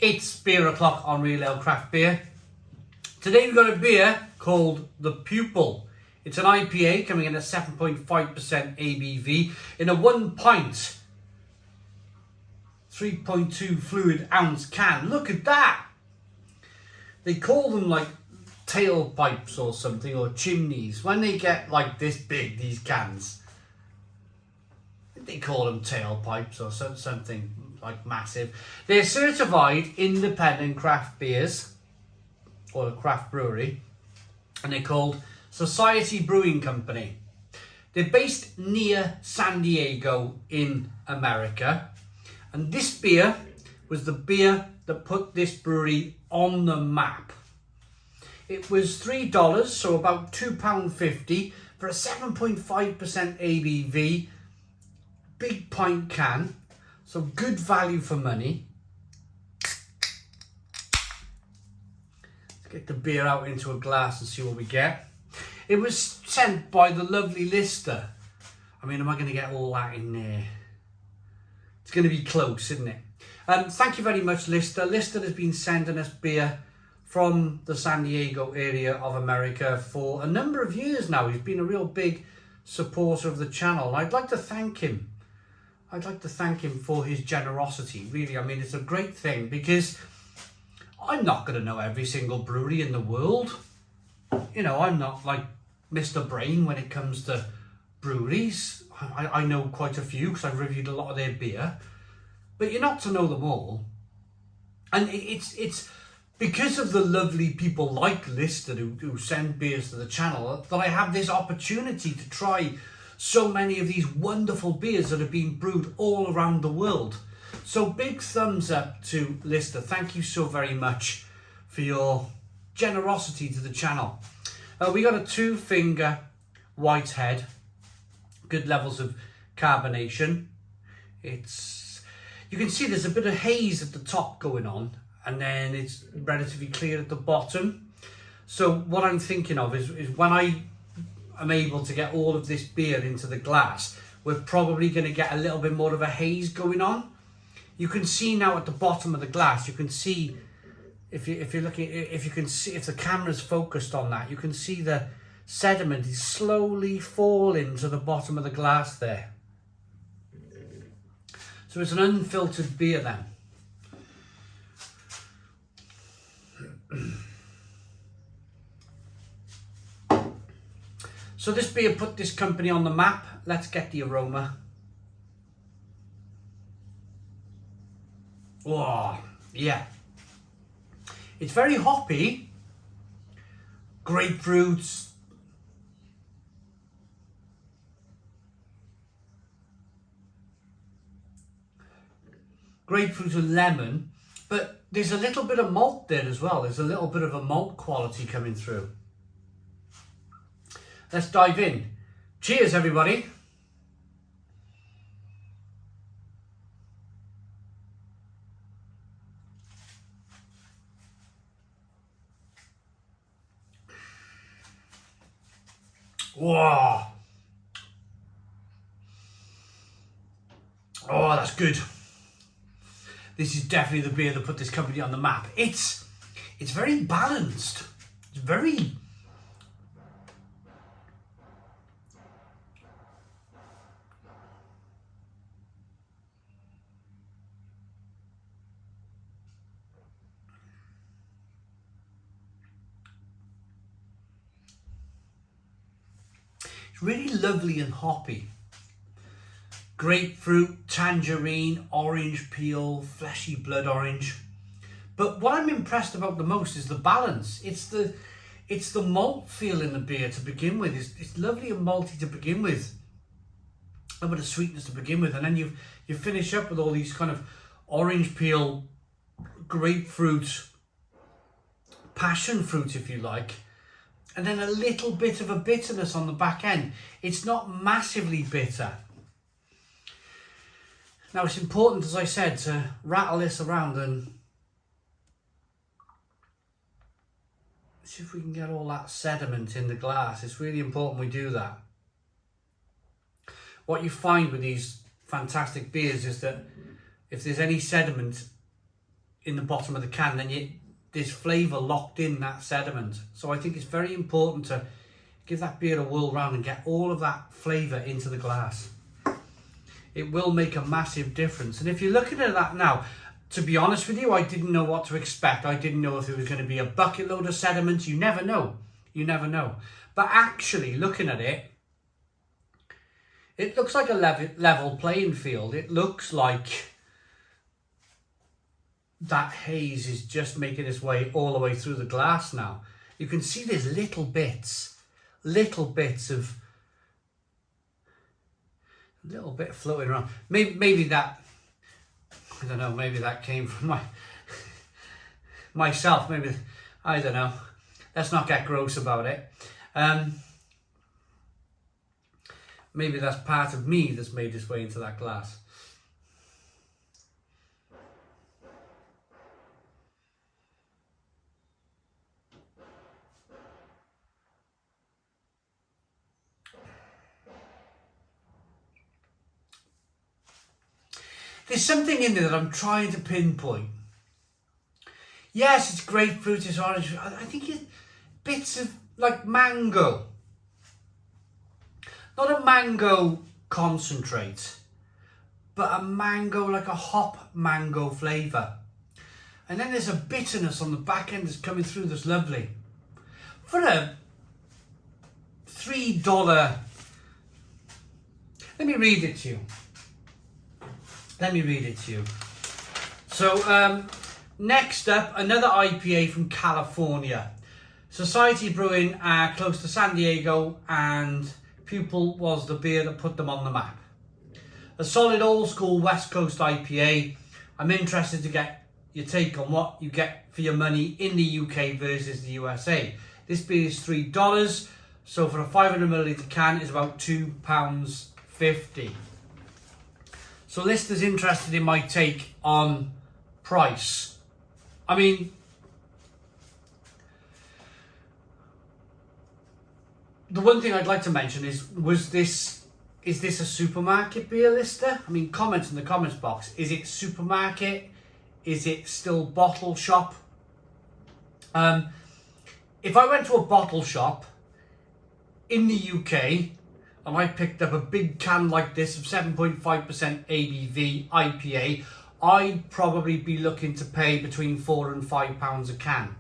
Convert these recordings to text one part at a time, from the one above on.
It's beer o'clock on Real Ale Craft Beer. Today we've got a beer called the Pupil. It's an IPA coming in at 7.5% ABV in a 1 pint, 3.2 fluid ounce can. Look at that! They call them like tailpipes or something, or chimneys. When they get like this big, these cans, they call them tailpipes or something like massive. They're certified independent craft beers, or a craft brewery, and they're called Societe Brewing Company. They're based near San Diego in America, and this beer was the beer that put this brewery on the map. It was $3, so about £2.50 for a 7.5% ABV, big pint can, so good value for money. Let's get the beer out into a glass and see what we get. It was sent by the lovely Lister. I mean, am I going to get all that in there? It's going to be close, isn't it? Thank you very much, Lister. Lister has been sending us beer from the San Diego area of America for a number of years now. He's been a real big supporter of the channel, and I'd like to thank him. I'd like to thank him for his generosity, really. I mean, it's a great thing, because I'm not going to know every single brewery in the world. You know, I'm not like Mr. Brain when it comes to breweries. I know quite a few because I've reviewed a lot of their beer, but you're not to know them all. And it's because of the lovely people like Lister who send beers to the channel that I have this opportunity to try so many of these wonderful beers that have been brewed all around the world. So big thumbs up to Lister. Thank you so very much for your generosity to the channel. We got a 2-finger white head, good levels of carbonation. You can see there's a bit of haze at the top going on, and then it's relatively clear at the bottom. So what I'm thinking of is when I am able to get all of this beer into the glass, we're probably going to get a little bit more of a haze going on. You can see now at the bottom of the glass, you can see, if you're looking, if you can see, if the camera's focused on that, you can see the sediment is slowly falling to the bottom of the glass there. So it's an unfiltered beer then. So this beer put this company on the map. Let's get the aroma. Oh, yeah. It's very hoppy. Grapefruits. Grapefruit and lemon. But there's a little bit of malt there as well. There's a little bit of a malt quality coming through. Let's dive in. Cheers, everybody. Whoa. Oh, that's good. This is definitely the beer that put this company on the map. It's very balanced. It's very... It's really lovely and hoppy. Grapefruit, tangerine, orange peel, fleshy blood orange. But what I'm impressed about the most is the balance. It's the malt feel in the beer to begin with. It's lovely and malty to begin with. A bit of sweetness to begin with, and then you finish up with all these kind of orange peel, grapefruit, passion fruit if you like, and then a little bit of a bitterness on the back end. It's not massively bitter. Now it's important, as I said, to rattle this around and see if we can get all that sediment in the glass. It's really important we do that. What you find with these fantastic beers is that if there's any sediment in the bottom of the can, then there's flavour locked in that sediment. So I think it's very important to give that beer a whirl round and get all of that flavour into the glass. It will make a massive difference. And if you're looking at that now, to be honest with you, I didn't know what to expect. I didn't know if there was going to be a bucket load of sediment. You never know. You never know. But actually, looking at it, it looks like a level playing field. It looks like that haze is just making its way all the way through the glass now. You can see there's little bits of a little bit floating around. Maybe that, I don't know, maybe that came from myself. Maybe, I don't know. Let's not get gross about it. Maybe that's part of me that's made its way into that glass. There's something in there that I'm trying to pinpoint. Yes, it's grapefruit, it's orange. I think it's bits of like mango. Not a mango concentrate, but a mango, like a hop mango flavour. And then there's a bitterness on the back end that's coming through that's lovely. For a $3, let me read it to you. So next up, another IPA from California. Societe Brewing are close to San Diego, and Pupil was the beer that put them on the map. A solid old school West Coast IPA. I'm interested to get your take on what you get for your money in the UK versus the USA. This beer is $3, so for a 500ml can it's about £2.50. So listeners interested in my take on price. I mean, the one thing I'd like to mention is this a supermarket beer, Lister? I mean, comment in the comments box. Is it supermarket? Is it still bottle shop? If I went to a bottle shop in the UK and I picked up a big can like this of 7.5% ABV IPA, I'd probably be looking to pay between £4 and £5 a can.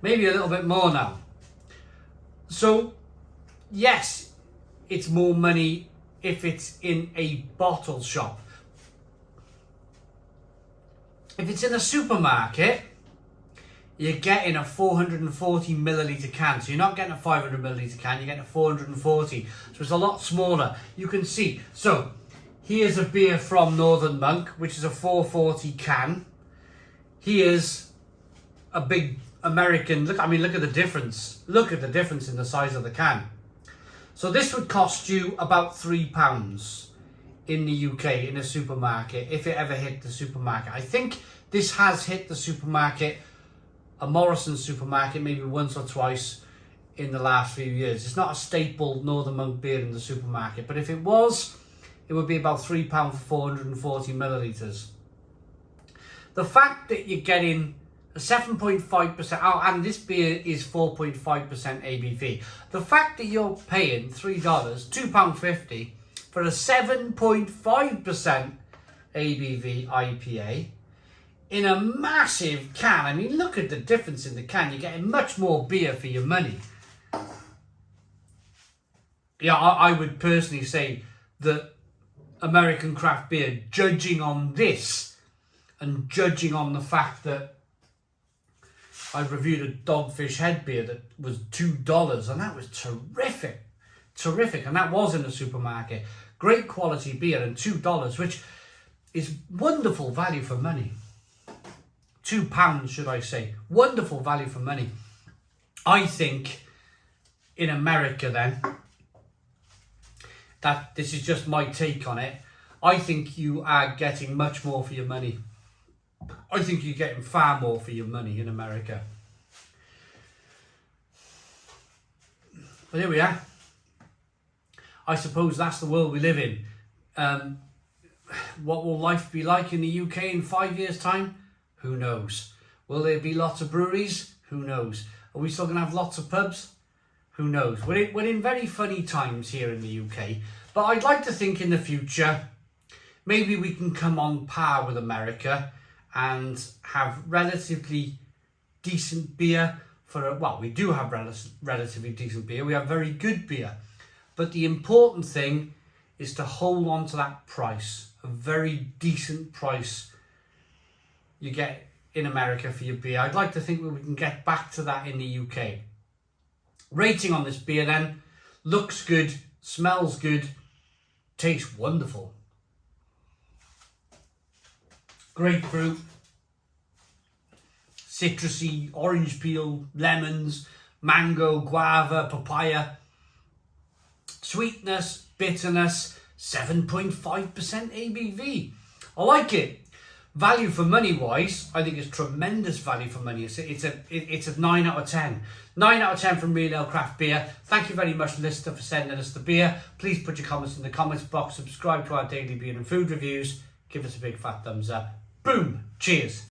Maybe a little bit more now. So, yes, it's more money if it's in a bottle shop. If it's in a supermarket, you're getting a 440ml can. So you're not getting a 500ml can, you're getting a 440. So it's a lot smaller. You can see. So here's a beer from Northern Monk, which is a 440 can. Here's a big American. Look at the difference. Look at the difference in the size of the can. So this would cost you about £3 in the UK in a supermarket, if it ever hit the supermarket. I think this has hit the supermarket, a Morrison's supermarket, maybe once or twice in the last few years. It's not a staple Northern Monk beer in the supermarket, but if it was, it would be about £3 for 440ml. The fact that you're getting a 7.5%, and this beer is 4.5% ABV. The fact that you're paying $3, £2.50 for a 7.5% ABV IPA in a massive can. I mean, look at the difference in the can. You're getting much more beer for your money. Yeah, I would personally say that American craft beer, judging on this and judging on the fact that I reviewed a Dogfish Head beer that was $2, and that was terrific. And that was in a supermarket. Great quality beer and $2, which is wonderful value for money. £2, should I say. Wonderful value for money. I think in America then, that this is just my take on it, I think you are getting much more for your money. I think you're getting far more for your money in America. But here we are. I suppose that's the world we live in. What will life be like in the UK in 5 years' time? Who knows? Will there be lots of breweries? Who knows? Are we still going to have lots of pubs? Who knows? We're in very funny times here in the UK, but I'd like to think in the future, maybe we can come on par with America and have relatively decent beer well, we do have relatively decent beer. We have very good beer. But the important thing is to hold on to that price, a very decent price you get in America for your beer. I'd like to think that we can get back to that in the UK. Rating on this beer then: looks good, smells good, tastes wonderful. Grapefruit, citrusy, orange peel, lemons, mango, guava, papaya. Sweetness, bitterness, 7.5% ABV. I like it. Value for money wise, I think it's tremendous value for money. It's a 9 out of 10. 9 out of 10 from Real Ale Craft Beer. Thank you very much, Lister, for sending us the beer. Please put your comments in the comments box. Subscribe to our daily beer and food reviews. Give us a big fat thumbs up. Boom. Cheers.